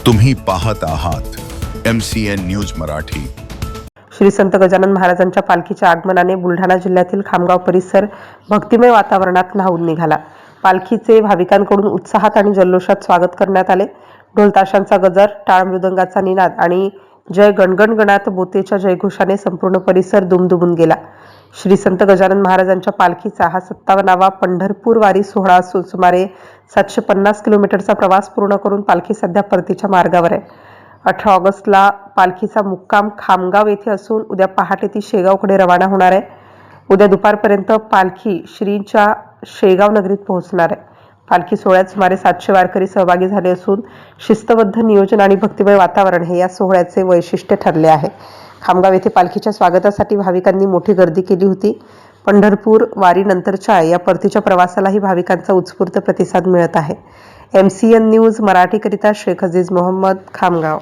तुम्ही पाहत आहात MCN न्यूज मराठी। श्री संत गजानन महाराजांच्या पालखीच्या आगमनाने बुलढाणा जिल्ह्यातील खामगाव परिसर भक्तिमय वातावरणात न्हाऊन निघाला। पालखीचे भाविकांकडून उत्साहात आणि जल्लोषात स्वागत करण्यात आले। ढोल ताशांचा गजर, टाळ मृदंगाचा निनाद आणि जय गणगण गणात बोतेच्या जयघोषाने संपूर्ण परिसर दुमदुमून गेला। श्री संत गजानन महाराजांच्या पालखीचा हा 57वा पंढरपूर वारी सोहळा असून सुमारे 750 किलोमीटरचा प्रवास पूर्ण करून पालखी सध्या परतीच्या मार्गावर आहे। 18 ऑगस्टला पालखीचा मुक्काम खामगाव येथे असून उद्या पहाटे ती शेगावकडे रवाना होणार आहे। उद्या दुपारपर्यंत पालखी श्रींच्या शेगाव नगरीत पोहोचणार आहे। पालखी सोहळ्यात सुमारे 700 वारकरी सहभागी झाले असून शिस्तबद्ध नियोजन आणि भक्तिमय वातावरण हे या सोहळ्याचे वैशिष्ट्य ठरले आहे। खामगाव येथे पालखीच्या स्वागतासाठी भाविकांनी मोठी गर्दी केली होती। पंढरपूर वारीनंतरच्या या परतीच्या प्रवासालाही भाविकांचा उत्स्फूर्त प्रतिसाद मिळत आहे। MCN न्यूज मराठीकरिता शेख अजीज मोहम्मद, खामगाव।